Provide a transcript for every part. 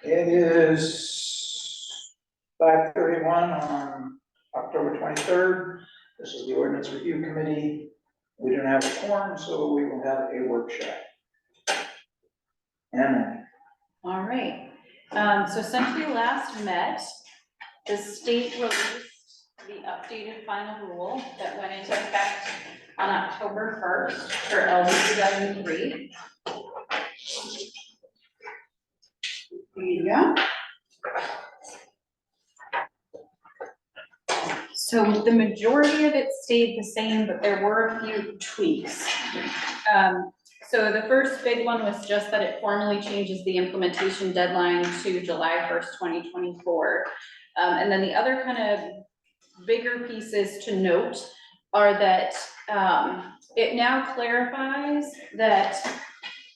It is 5:31 on October 23rd. This is the Ordinance Review Committee. We don't have a quorum, so we will have a workshop. And All right. So since we last met, the state released the updated final rule that went into effect on October 1st for LD 2003. There you go. So the majority of it stayed the same, but there were a few tweaks. So the first big one was just that it formally changes the implementation deadline to July 1st, 2024. And then the other kind of bigger pieces to note are that it now clarifies that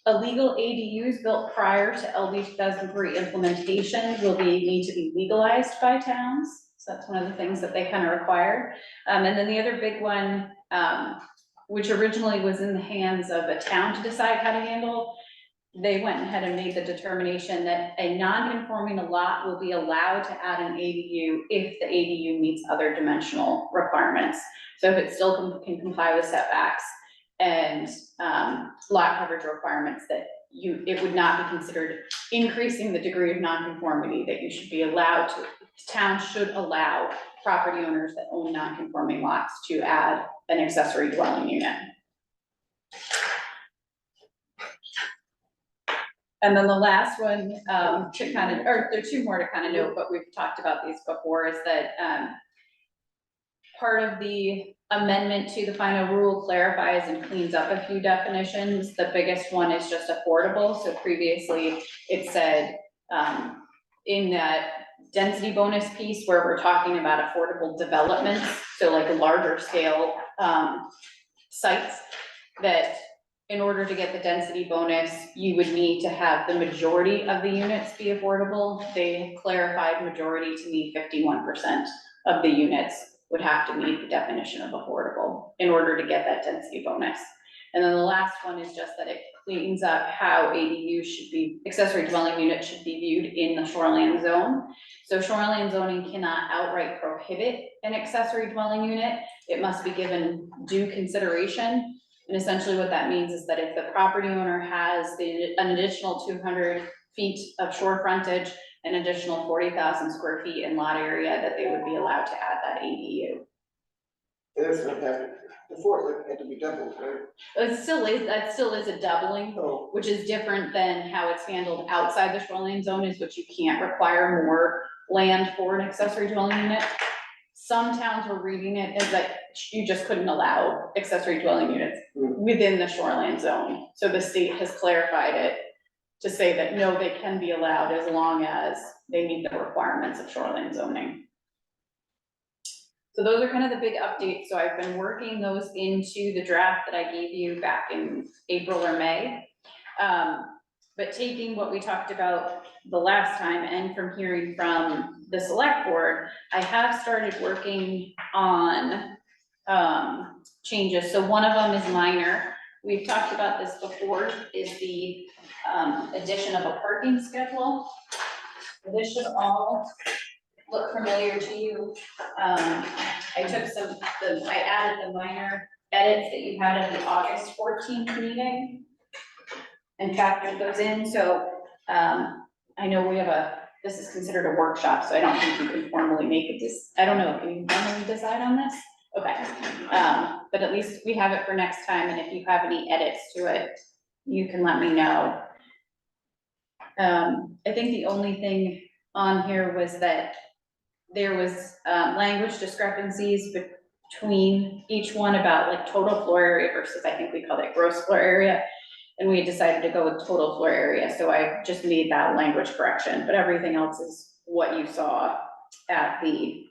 illegal ADUs built prior to LD 2003 implementation need to be legalized by towns. So that's one of the things that they kind of require. And then the other big one, which originally was in the hands of a town to decide how to handle, they went ahead and made the determination that a non-conforming lot will be allowed to add an ADU if the ADU meets other dimensional requirements. So if it still can comply with setbacks and lot coverage requirements, that it would not be considered increasing the degree of non-conformity, that you should be allowed to, town should allow property owners that own non-conforming lots to add an accessory dwelling unit. And then the last one to kind of, or there are two more to kind of note, but we've talked about these before, is that part of the amendment to the final rule clarifies and cleans up a few definitions. The biggest one is just affordable. So previously it said in that density bonus piece where we're talking about affordable developments, so like a larger scale sites, that in order to get the density bonus, you would need to have the majority of the units be affordable. They clarified majority to mean 51% of the units would have to meet the definition of affordable in order to get that density bonus. And then the last one is just that it cleans up how ADU should be, accessory dwelling unit should be viewed in the shoreline zone. So shoreline zoning cannot outright prohibit an accessory dwelling unit. It must be given due consideration. And essentially what that means is that if the property owner has an additional 200 feet of shore frontage, an additional 40,000 square feet in lot area, that they would be allowed to add that ADU. That's what happened before, it had to be doubled, right? It still is, that still is a doubling, Oh. which is different than how it's handled outside the shoreline zone, is which you can't require more land for an accessory dwelling unit. Some towns were reading it as that you just couldn't allow accessory dwelling units within the shoreline zone. So the state has clarified it to say that no, they can be allowed as long as they meet the requirements of shoreline zoning. So those are kind of the big updates. So I've been working those into the draft that I gave you back in April or May. But taking what we talked about the last time and from hearing from the select board, I have started working on changes. So one of them is minor. We've talked about this before, is the addition of a parking schedule. This should all look familiar to you. I took I added the minor edits that you had at the August 14th meeting and factored those in. So I know we have this is considered a workshop, so I don't think you can formally make it I don't know, can you formally decide on this? Okay, but at least we have it for next time, and if you have any edits to it, you can let me know. I think the only thing on here was that there was language discrepancies between each one about like total floor area versus, I think we called it gross floor area. And we had decided to go with total floor area. So I just made that language correction, but everything else is what you saw at the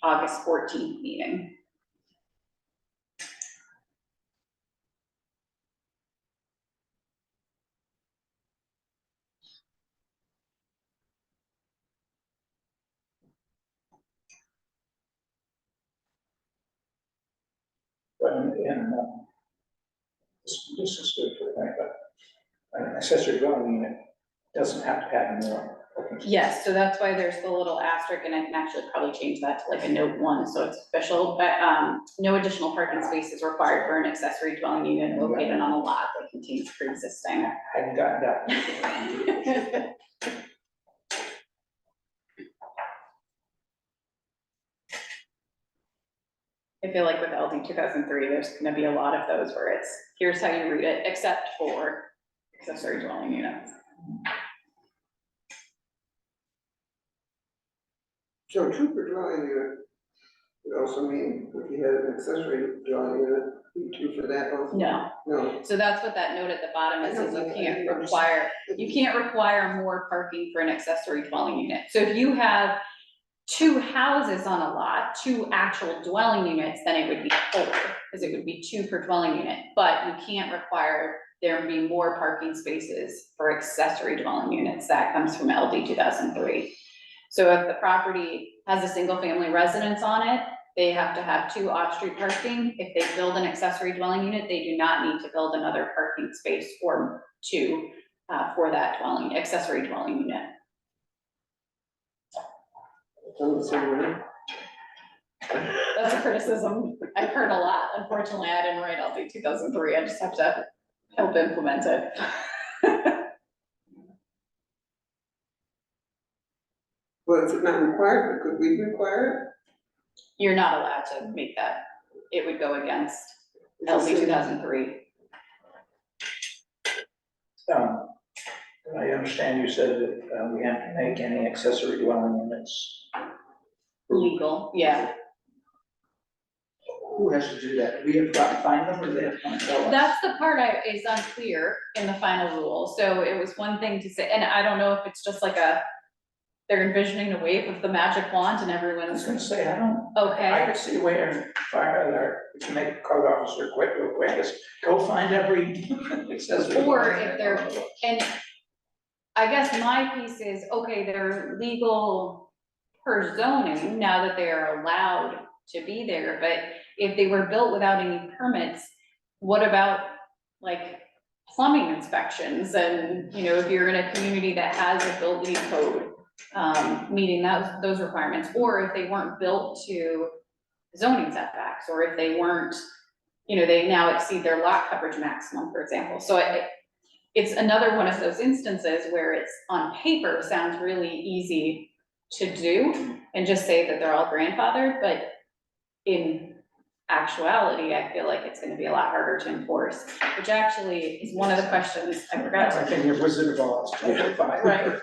August 14th meeting. This is good for an accessory dwelling unit doesn't have to have more. Yes, so that's why there's the little asterisk, and I can actually probably change that to like a note 1, so it's official, but, no additional parking space is required for an accessory dwelling unit located on a lot that contains pre-existing. I hadn't gotten that. I feel like with LD 2003, there's gonna be a lot of those where it's, here's how you read it, except for accessory dwelling units. So two per dwelling unit would also mean if you had an accessory dwelling unit, two for that also? No, No. so that's what that note at the bottom is, is you I can't didn't require, you can't require more parking for an accessory dwelling unit. So if you have 2 houses on a lot, 2 actual dwelling units, then it would be 4, because it would be 2 per dwelling unit, but you can't require there be more parking spaces for accessory dwelling units. That comes from LD 2003. So if the property has a single family residence on it, they have to have 2 off-street parking. If they build an accessory dwelling unit, they do not need to build another parking space or 2 for that accessory dwelling unit. That's a criticism I've heard a lot. Unfortunately, I didn't write LD 2003. I just have to help implement it. Well, is it not required, but could we require You're not allowed to make that. It would go against it? LD 2003. I understand you said that we have to make any accessory dwelling units. Legal, yeah. Who has to do that? We have got to find them, or they have to come tell us? That's the part is unclear in the final rule. So it was one thing to say, and I don't know if it's just like they're envisioning a wave of the magic wand and I was everyone's, gonna say, I okay. could see a way to fire there, to make a code officer quick, real quick, is go find every accessory. Or dwelling if unit. they're, and I guess my piece is, okay, they're legal per zoning now that they are allowed to be there, but if they were built without any permits, what about like plumbing inspections? And, you know, if you're in a community that has a building code, meeting those requirements, or if they weren't built to zoning setbacks, or if they weren't, you know, they now exceed their lot coverage maximum, for example. So it's another one of those instances where it's on paper sounds really easy to do and just say that they're all grandfathered, but in actuality, I feel like it's gonna be a lot harder to enforce, which actually is one of the questions I forgot to. I think your Wizard of Oz. Right.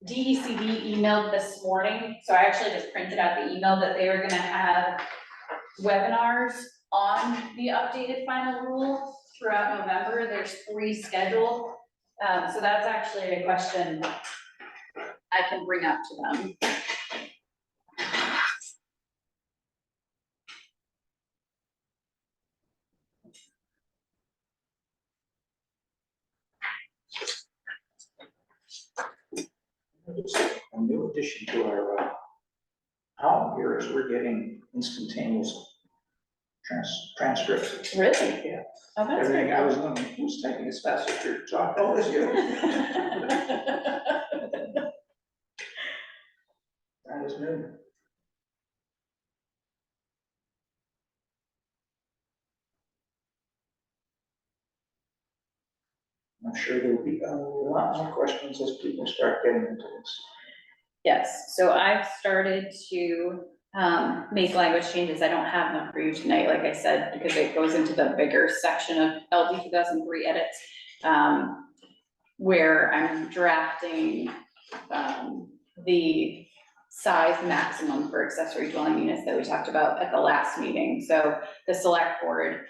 DECD emailed this morning, so I actually just printed out the email that they were gonna have webinars on the updated final rule throughout November. There's 3 scheduled. So that's actually a question I can bring up to them. A new addition to our column here is we're getting instantaneous transcripts. Really? Yeah. Oh, that's Everything good. I was looking, who's taking as fast as your talk? Oh, it's you. That is new. I'm sure there will be a lot more questions as people start getting into this. Yes, so I've started to make language changes. I don't have them for you tonight, like I said, because it goes into the bigger section of LD 2003 edits, where I'm drafting the size maximum for accessory dwelling units that we talked about at the last meeting. So the select board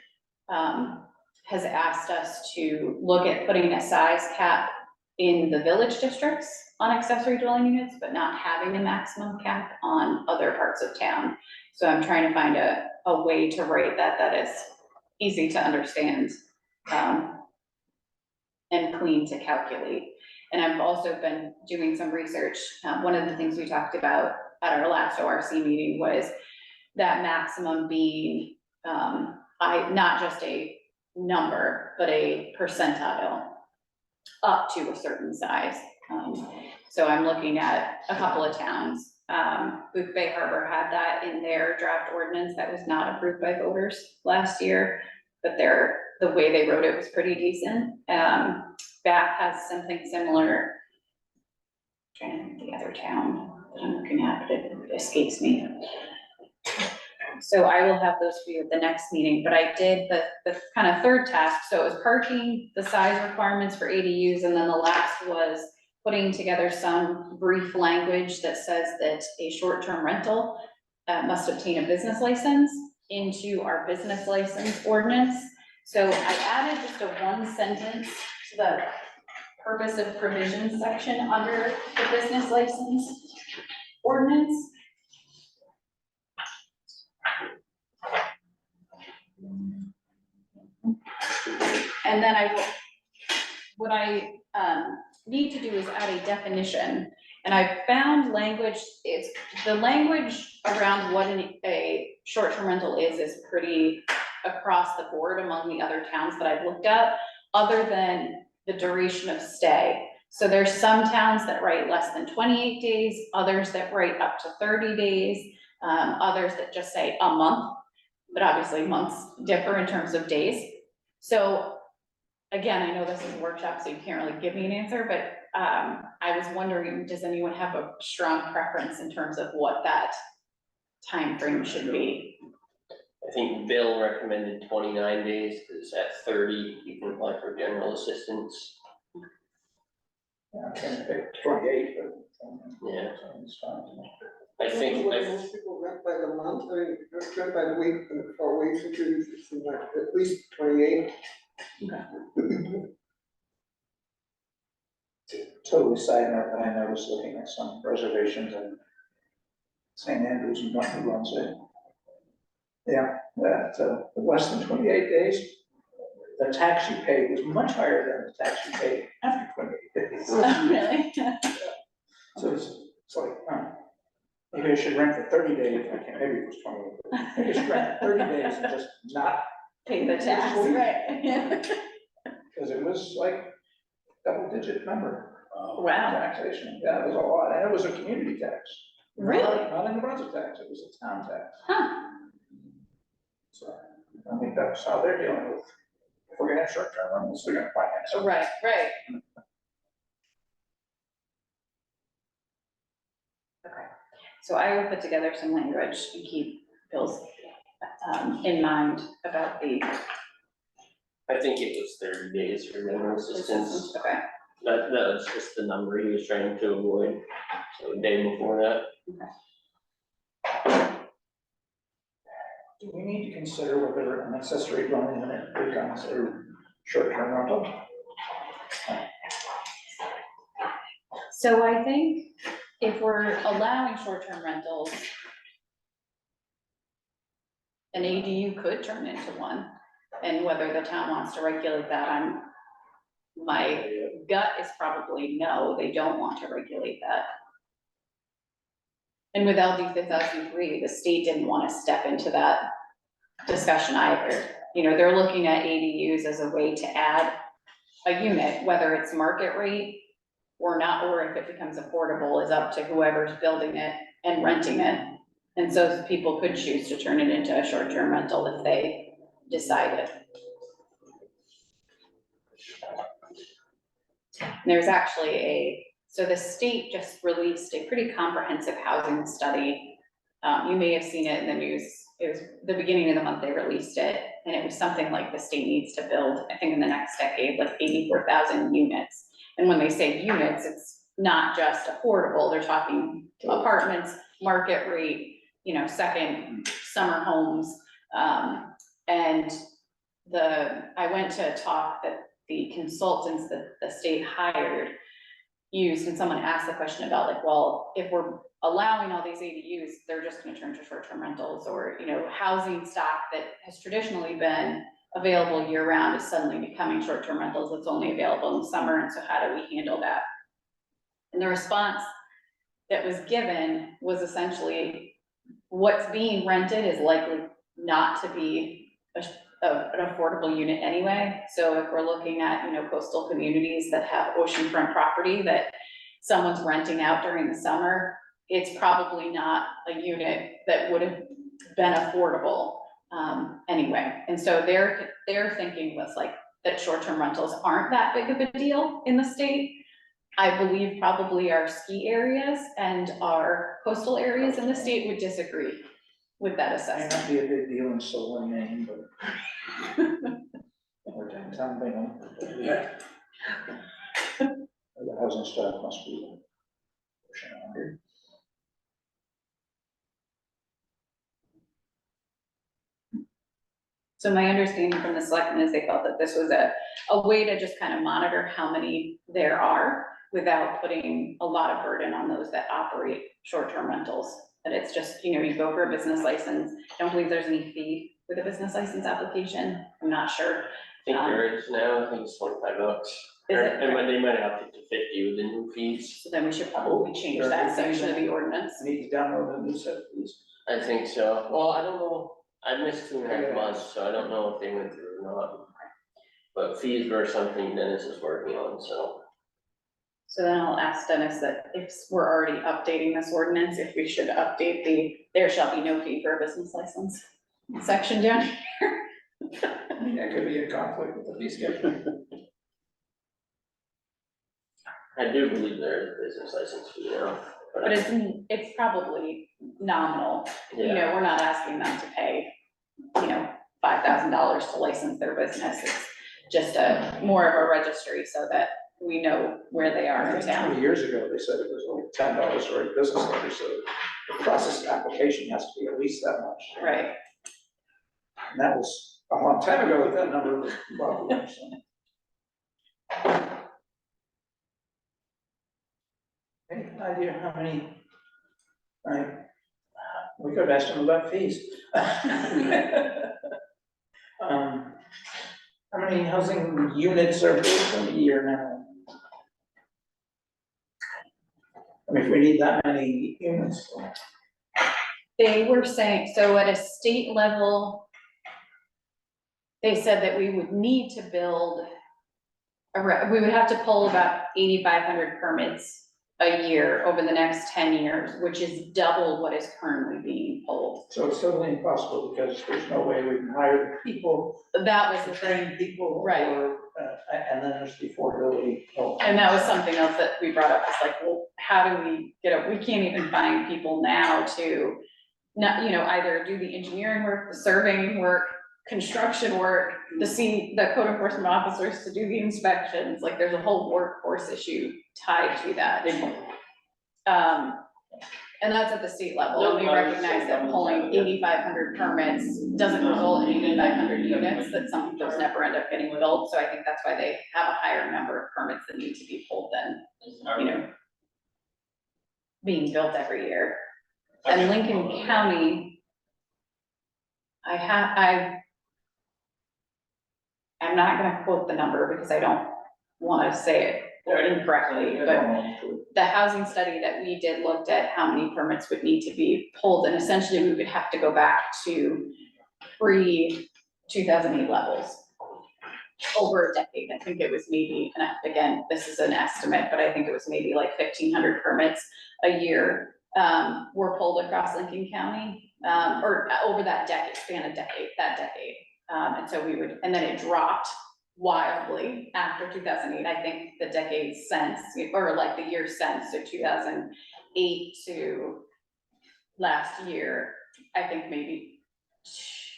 has asked us to look at putting a size cap in the village districts on accessory dwelling units, but not having a maximum cap on other parts of town. So I'm trying to find a way to write that is easy to understand, and clean to calculate. And I've also been doing some research. One of the things we talked about at our last ORC meeting was that maximum being, not just a number, but a percentile. up to a certain size. So I'm looking at a couple of towns. Booth Bay Harbor had that in their draft ordinance that was not approved by voters last year, but the way they wrote it was pretty decent. Bath has something similar. Trying to think the other town that I'm looking at, but it escapes me. So I will have those for you at the next meeting, but I did the kind of third task. So it was parking, the size requirements for ADUs, and then the last was putting together some brief language that says that a short-term rental must obtain a business license into our business license ordinance. So I added just a one sentence to the purpose of provision section under the business license ordinance. And then what I need to do is add a definition, and I found language, it's, the language around what a short-term rental is pretty across the board among the other towns that I've looked at, other than the duration of stay. So there's some towns that write less than 28 days, others that write up to 30 days, others that just say a month, but obviously months differ in terms of days. So again, I know this is a workshop, so you can't really give me an answer, but I was wondering, does anyone have a strong preference in terms of what that time frame should be? I think Bill recommended 29 days, because at 30, you can apply for general assistance. Yeah, I'm trying to pick 28, but. Yeah. It's fine. I think, What do most people rent by the month, I mean, rent by the week, and 4 weeks, or 2 weeks, it's like at least 28. Totally side note, but I noticed looking at some reservations in St. Andrews and New Brunswick. Yeah, that, less than 28 days, the tax you paid was much higher than the tax you paid after 28 days. Really? So it's like, maybe I should rent for 30 days, maybe it was 28 days. Maybe I should rent for 30 days and just not, Pay the tax, right? because it was like double-digit number. Wow. Taxation, yeah, it was a lot, and it was a community tax. Really? Not a New Brunswick tax, it was a town tax. Huh. So I think that's how they're dealing with, if we're gonna have short-term rentals, we're gonna finance it. Right, right. Okay, so I will put together some language and keep Bill's in mind about the I think it was 30 days for general assistance. Okay, That was just the number he was trying to avoid, so the day before that. Do we need to consider whether an accessory dwelling unit becomes a short-term rental? so I think if we're allowing short-term rentals, an ADU could turn into one, and whether the town wants to regulate that, my gut is probably no, they don't want to regulate that. And with LD 5003, the state didn't want to step into that discussion either. You know, they're looking at ADUs as a way to add a unit, whether it's market rate or not, or if it becomes affordable is up to whoever's building it and renting it. And so people could choose to turn it into a short-term rental if they decided. There's actually so the state just released a pretty comprehensive housing study. You may have seen it in the news. It was the beginning of the month they released it, and it was something like the state needs to build, I think in the next decade, like 84,000 units. And when they say units, it's not just affordable, they're talking apartments, market rate, you know, second summer homes. And I went to a talk that the consultants that the state hired used, and someone asked the question about like, well, if we're allowing all these ADUs, they're just gonna turn to short-term rentals, or, you know, housing stock that has traditionally been available year-round is suddenly becoming short-term rentals that's only available in the summer, and so how do we handle that? And the response that was given was essentially, what's being rented is likely not to be an affordable unit anyway. So if we're looking at, you know, coastal communities that have oceanfront property that someone's renting out during the summer, it's probably not a unit that would have been affordable, anyway. And so their thinking was like that short-term rentals aren't that big of a deal in the state. I believe probably our ski areas and our coastal areas in the state would disagree with that May assessment. not be a big deal in Solon, Maine, but. Or downtown Bingham. Yeah. The housing stock must be. pushing 100. So my understanding from the selectmen is they felt that this was a way to just kind of monitor how many there are without putting a lot of burden on those that operate short-term rentals. That it's just, you know, you go for a business license. Don't believe there's any fee with a business license application. I'm not sure. I think there is now, I think it's $25. Is it? And when they might have up to 50 with the new fees. So then we should probably change that section of the ordinance. I need to download a new set of these. I think so. Well, I don't know. I missed 2.5 months, so I don't know if they went through or not. But fees were something Dennis is working on, so. So then I'll ask Dennis that if we're already updating this ordinance, if we should update the, there shall be no fee for a business license section down here. I mean, that could be a conflict with the fee schedule. I do believe there is a business license fee now. But it's probably nominal, you Yeah, know, we're not asking them to pay, you know, $5,000 to license their business. It's just more of a registry so that we know where they are I in think town. 20 years ago, they said it was only $10 for a business license, so the process of application has to be at least that much. Right, And that was a long time ago, that number was about 1%. Any idea how many? We could have asked them about fees. How many housing units are built in a year now? I mean, if we need that many units. they were saying, so at a state level, they said that we would need to build, we would have to pull about 8,500 permits a year over the next 10 years, which is double what is currently being pulled. So it's totally impossible because there's no way we can hire the people, That was the thing. train people. Right. Or, and then there's the affordability. And that was something else that we brought up, it's like, well, how do we we can't even find people now to not, you know, either do the engineering work, the surveying work, construction work, the code enforcement officers to do the inspections, like there's a whole workforce issue tied to that. And that's at the state level, and we recognize that pulling 8,500 permits doesn't result in 8,500 units, that some of those never end up getting built, so I think that's why they have a higher number of permits that need to be pulled than, you know, being built every year. And Lincoln County, I'm not gonna quote the number because I don't wanna say it incorrectly, but the housing study that we did looked at how many permits would need to be pulled, and essentially we would have to go back to pre-2008 levels over a decade. I think it was maybe, and again, this is an estimate, but I think it was maybe like 1,500 permits a year were pulled across Lincoln County, or over that decade, span of decade, that decade. And so we would, and then it dropped wildly after 2008. I think the decade since, or like the year since, so 2008 to last year, I think maybe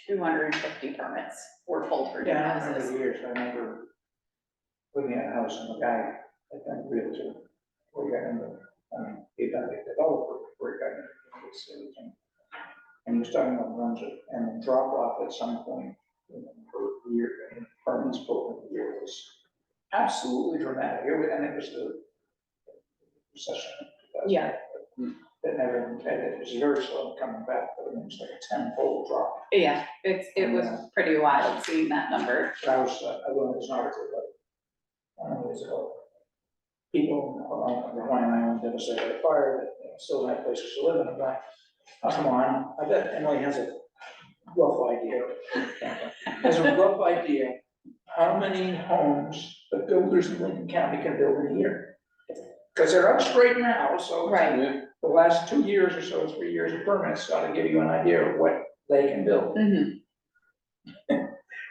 250 permits were pulled for new Yeah, I remember houses. the years, I remember looking at a house and the guy, I think realtor, where he got in the, he got a developer, where he got into the stage. And he was talking about runs and the drop off at some point, you know, per year, and apartments pulled in a year was absolutely dramatic. And it was the recession. Yeah. That never, it was very slow coming back, but it was like a 10-fold drop. Yeah, it was pretty wild seeing that number. I was, I learned this article, but, I don't know, years ago. People on the Hawaiian Island devastated by fire that, you know, still have places to live in, and like, oh, come on, I bet Emily has a rough idea. As a rough idea, how many homes the builders in Lincoln County can build in a year? Because they're up straight now, so. Right. The last 2 years or so, 3 years of permits ought to give you an idea of what they can build. Mhm.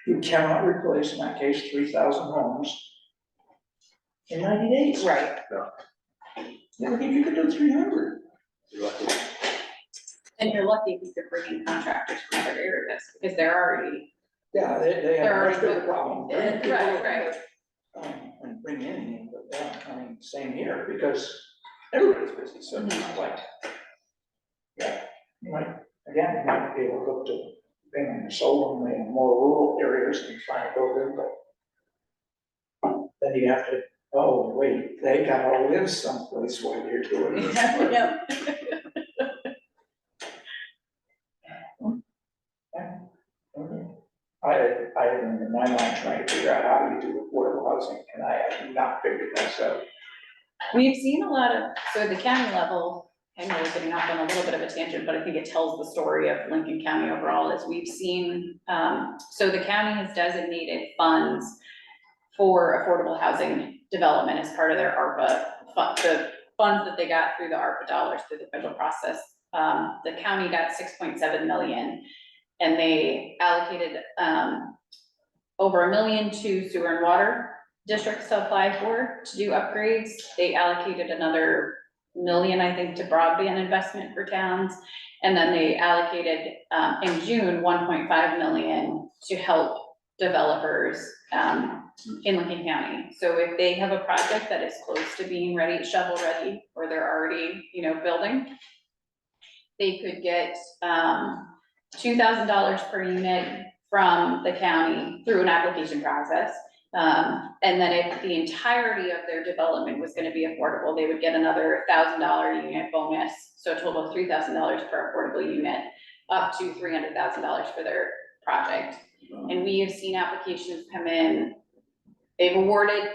You cannot replace, in that case, 3,000 homes in 90 days. Right, Yeah, if you could do 300. and you're lucky if you could bring in contractors from other areas, because they're already, Yeah, they have There a are- much bigger problem. Bringing people in, right. And bring in, but yeah, I mean, same here, because everybody's busy, so it's not like. Yeah, you might, again, you might be able to look to bring solar in more rural areas and try to go there, but then you have to, oh, wait, they gotta live someplace while you're doing this. yeah. Okay. I have in my mind trying to figure out how you do affordable housing, and I have not figured that out. We've seen a lot of, so at the county level, I know we're getting off on a little bit of a tangent, but I think it tells the story of Lincoln County overall, is we've seen, so the county has designated funds for affordable housing development as part of their ARPA, the funds that they got through the ARPA dollars through the federal process. The county got 6.7 million, and they allocated, over $1 million to sewer and water districts to apply for, to do upgrades. They allocated another $1 million, I think, to broadband investment for towns. And then they allocated, in June, 1.5 million to help developers, in Lincoln County. So if they have a project that is close to being ready, shovel ready, or they're already, building, they could get, $2,000 per unit from the county through an application process. And then if the entirety of their development was gonna be affordable, they would get another $1,000 unit bonus. So a total of $3,000 per affordable unit, up to $300,000 for their project. And we have seen applications come in, they've awarded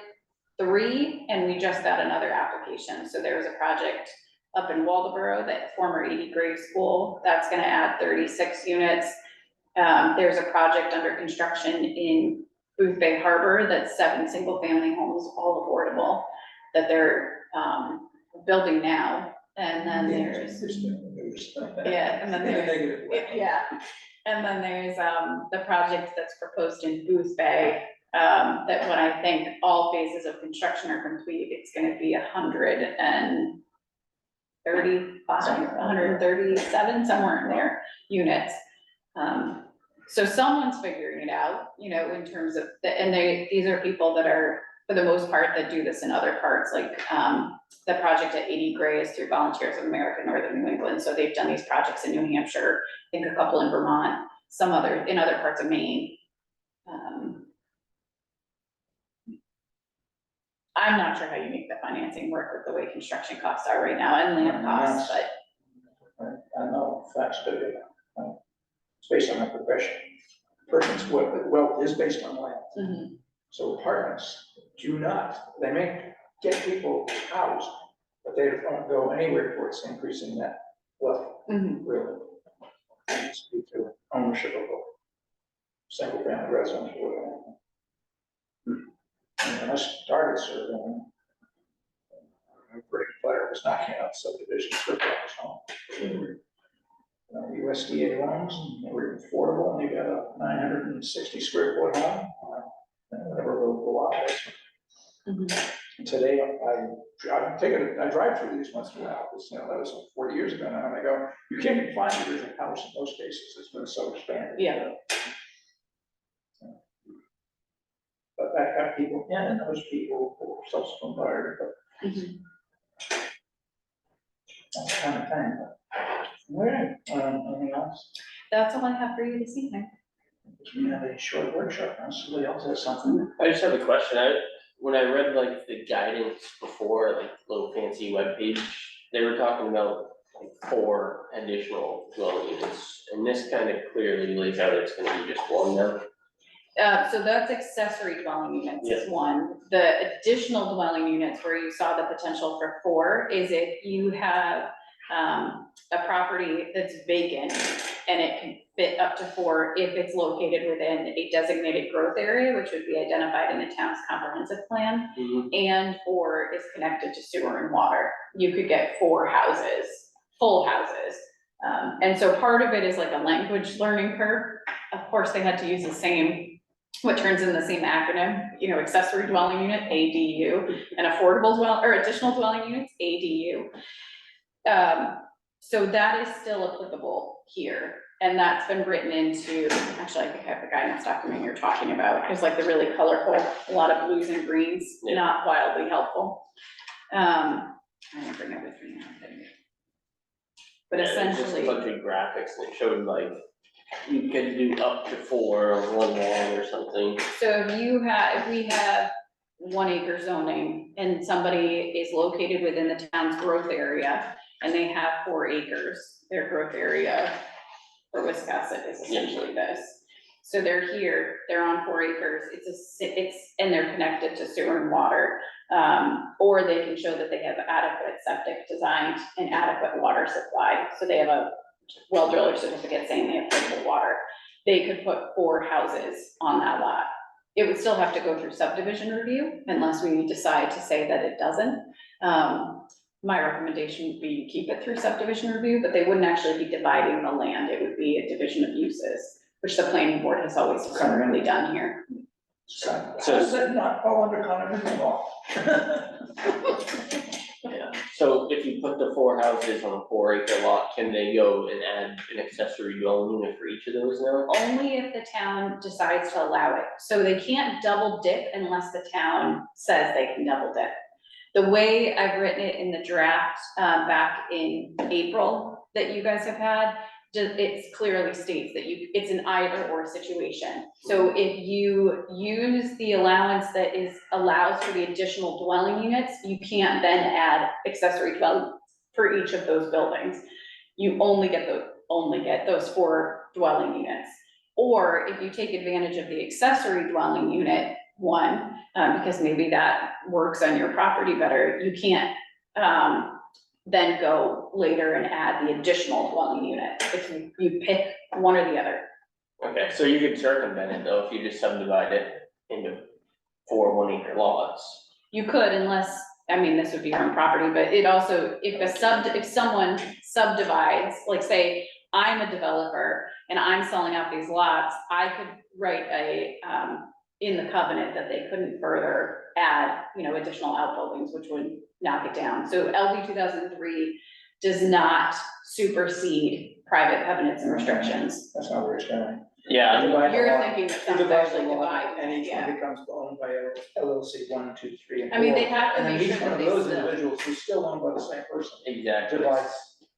3, and we just got another application. So there was a project up in Waldoboro, that former 80 grade school, that's gonna add 36 units. There's a project under construction in Booth Bay Harbor, that's 7 single-family homes, all affordable, that they're, building now. And then there's, yeah, and then there's, yeah. And then there's, the project that's proposed in Booth Bay, that when I think all phases of construction are complete, it's gonna be 137, somewhere in there, units. So someone's figuring it out, in terms of, these are people that are, for the most part, that do this in other parts, like, the project at 80 Gray is through Volunteers of America, Northern New England, so they've done these projects in New Hampshire, I think a couple in Vermont, some other, in other parts of Maine. I'm not sure how you make the financing work with the way construction costs are right now and land costs, but. I know facts, but it's based on a profession. Person's wealth is based on land. So apartments do not, they may get people housed, but they don't go anywhere towards increasing that wealth, really. It's due to ownership of a single family residence or whatever. And when I started surveying, I'm pretty clear, was knocking out subdivisions for people's homes. USDA loans, and they were affordable, and you got a 960 square foot home, whatever the lot is. And today, I drive through these once in a while, because, that was 40 years ago now, and I go, you can't even find that there's a house in most cases, it's been so expanded. Yeah. But that got people in, and those people who were subsequent buyers, but that's kind of thing. All right, anything else? That's all I have for you this evening. We have a short workshop, now somebody else has something. I just have a question, when I read like the guidance before, like the little fancy webpage, they were talking about like 4 additional dwelling units, and this kind of clearly lays out it's gonna be just one now. So that's accessory dwelling units is one. The additional dwelling units where you saw the potential for 4 is if you have a property that's vacant and it can fit up to 4 if it's located within a designated growth area, which would be identified in the town's comprehensive plan, and or is connected to sewer and water. You could get 4 houses, full houses. And so part of it is like a language learning curve. Of course, they had to use the same, what turns in the same acronym, you know, accessory dwelling unit, ADU, and affordable or additional dwelling units, ADU. So that is still applicable here, and that's been written into, actually, I think I have the guidance document you're talking about, it's like the really colorful, a lot of blues and greens, not wildly helpful. I didn't bring it with me now, but Yeah, it was just essentially. a bunch of graphics that showed like, you could do up to 4 on one wall or something. So if we have 1 acre zoning and somebody is located within the town's growth area and they have 4 acres, their growth area for Wiscasset is essentially this. So they're here, they're on 4 acres, and they're connected to sewer and water. Or they can show that they have adequate septic designed and adequate water supply. So they have a well driller certificate saying they have potable water. They could put 4 houses on that lot. It would still have to go through subdivision review unless we decide to say that it doesn't. My recommendation would be keep it through subdivision review, but they wouldn't actually be dividing the land. It would be a division of uses, which the planning board has always currently done here. So does that not fall under condominium law? Yeah, so if you put the 4 houses on a 4 acre lot, can they go and add an accessory dwelling unit for each of those now? Only if the town decides to allow it. So they can't double dip unless the town says they can double dip. The way I've written it in the draft, back in April that you guys have had, it clearly states that it's an either or situation. So if you use the allowance that allows for the additional dwelling units, you can't then add accessory dwelling for each of those buildings. You only get those 4 dwelling units. Or if you take advantage of the accessory dwelling unit one, because maybe that works on your property better, you can't, then go later and add the additional dwelling unit, if you pick one or the other. Okay, so you could circumvent it though, if you just subdivide it into 4 1 acre lots. You could, unless, I mean, this would be your own property, but it also, if someone subdivides, like say, I'm a developer and I'm selling out these lots, I could write in the covenant that they couldn't further add, additional outbuildings, which would knock it down. So LD 2003 does not supersede private covenants and restrictions. That's not where it's going. Yeah, Divide the You're lot. thinking that You sounds divide actually the lot, divided, and each one yeah. becomes owned by LLC 1, 2, 3, and 4. I mean, they have to And then make each sure one that of they those still. individuals is still owned by the same person. exactly. Divides,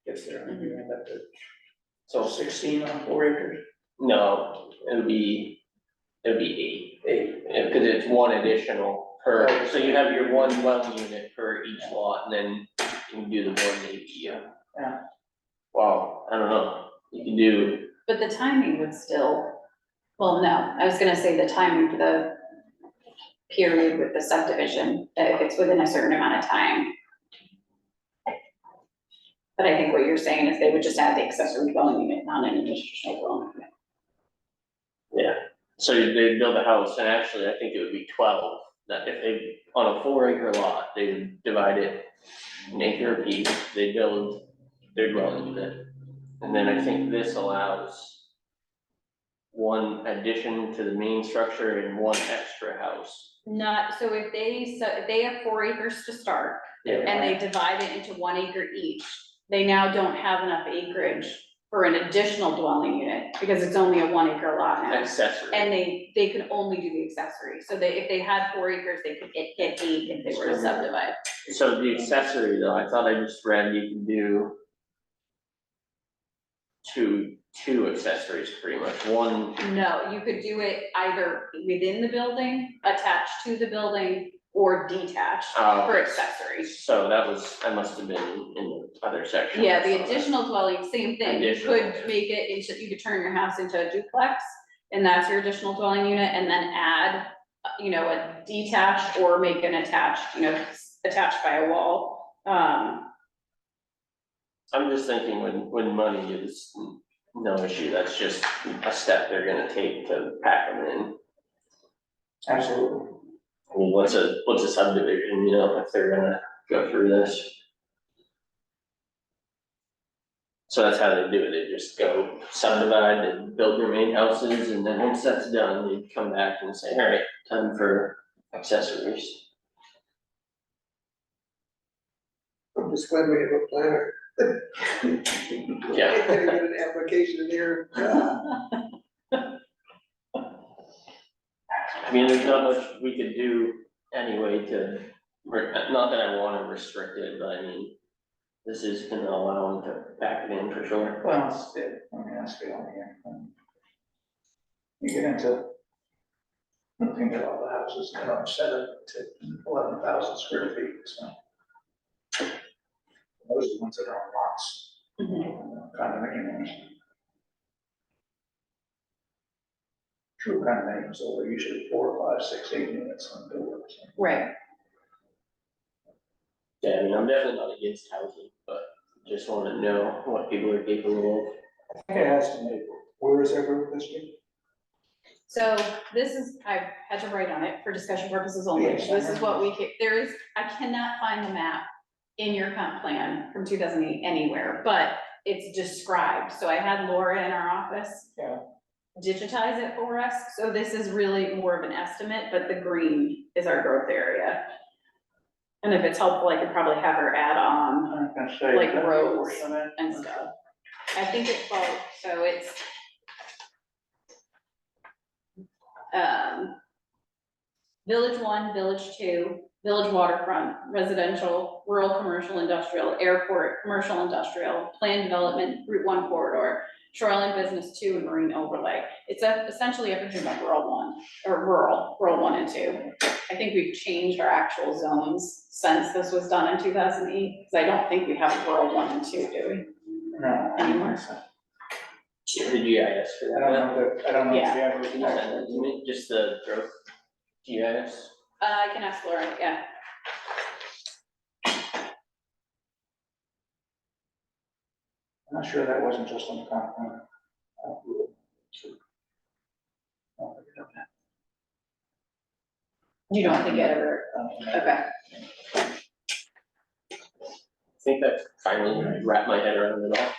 gets there, and you end up at So 16 on 4 acres. no, it would be 8. 8. Because it's 1 additional per, so you have your 1 dwelling unit per each lot, and then you can do the 1 ADU. Yeah. Wow, I don't know, you can do, But the timing would still, well, no, I was gonna say the timing for the period with the subdivision, that if it's within a certain amount of time. But I think what you're saying is they would just add the accessory dwelling unit, not an additional dwelling unit. yeah, so they build a house, and actually, I think it would be 12, that if they, on a 4 acre lot, they would divide it an acre apiece, they build their dwelling unit. And then I think this allows 1 addition to the main structure and 1 extra house. Not, so if they have 4 acres to start, Yeah. and they divide it into 1 acre each, they now don't have enough acreage for an additional dwelling unit, because it's only a 1 acre lot now. Accessory. And they could only do the accessory, so if they had 4 acres, they could get 8 if they were to subdivide. So the accessory though, I thought I just read you can do two accessories pretty much, 1, No, you could do it either within the building, attached to the building, or detached for accessories. so I must have been in the other section. Yeah, the additional dwelling, same thing, you Additional. could make it into, you could turn your house into a duplex, and that's your additional dwelling unit, and then add, a detached or make an attached, attached by a wall. I'm just thinking when money is no issue, that's just a step they're gonna take to pack them in. Absolutely. I mean, what's a subdivision, you know, if they're gonna go through this? So that's how they do it, they just go subdivide and build their main houses, and then once that's done, they come back and say, all right, time for accessories. I'm just glad we have a planner. Yeah. I gotta get an application here. I mean, there's not much we could do anyway to, not that I wanna restrict it, but I mean, this is gonna allow them to pack it in for sure. Well, it's, I mean, that's the only, you get into looking at all the houses, you know, 7 to 11,000 square feet, so. Those are the ones that are on lots, condominiums. True condominiums, so they're usually 4, 5, 6, 8 units on buildings. Right, Yeah, I mean, I'm definitely not against housing, but just wanna know what people are capable of. I think I asked him, where is their group this week? so this is, I had to write on it for discussion purposes only, Yes, this is what there is, I cannot find the map in your comp plan from 2008 anywhere, but it's described, so I had Laura in our office. Yeah. Digitize it for us, so this is really more of an estimate, but the green is our growth area. And if it's helpful, I could probably have her add on I'm gonna say. Like that roads portion of it. and stuff. I think it's both, so it's Village 1, Village 2, Village Waterfront, Residential, Rural Commercial Industrial, Airport, Commercial Industrial, Planned Development, Route 1 Corridor, Shoreline Business 2, and Marine Overlay. It's essentially everything but rural 1, or rural 1 and 2. I think we've changed our actual zones since this was done in 2008, because I don't think we have rural 1 and 2, do we? No, Anymore. The GIS for I that, don't know that, I don't know if you ever. can you send that to me, just the growth GIS? I can ask Laura, yeah. I'm not sure that wasn't just on the comp plan. You don't think it ever, okay. I think that finally wrapped my head around it all.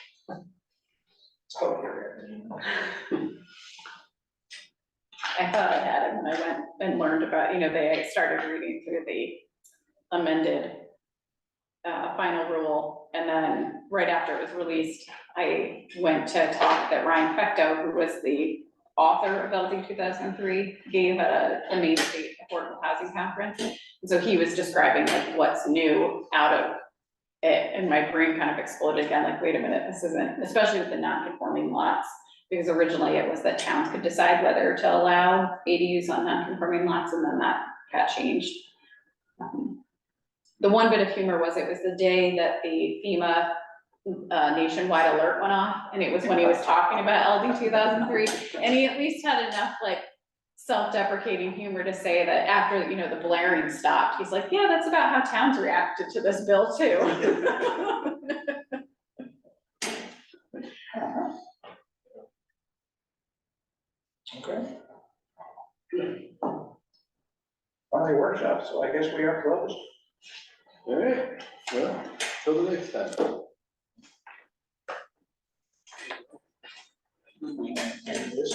I thought I had it when I went and learned about, they started reading through the amended final rule, and then right after it was released, I went to talk that Ryan Pecto, who was the author of LD 2003, gave at the Main State Affordable Housing Conference. And so he was describing like what's new out of it, and my brain kind of exploded again, like, wait a minute, this isn't, especially with the non-conforming lots, because originally it was that towns could decide whether to allow ADUs on non-conforming lots, and then that got changed. The one bit of humor was, it was the day that the FEMA nationwide alert went off, and it was when he was talking about LD 2003, and he at least had enough like self-deprecating humor to say that after, the blaring stopped, he's like, yeah, that's about how towns reacted to this bill too. Okay. Finally workshop, so I guess we are closed. All right, well, till the next time. We want to end this.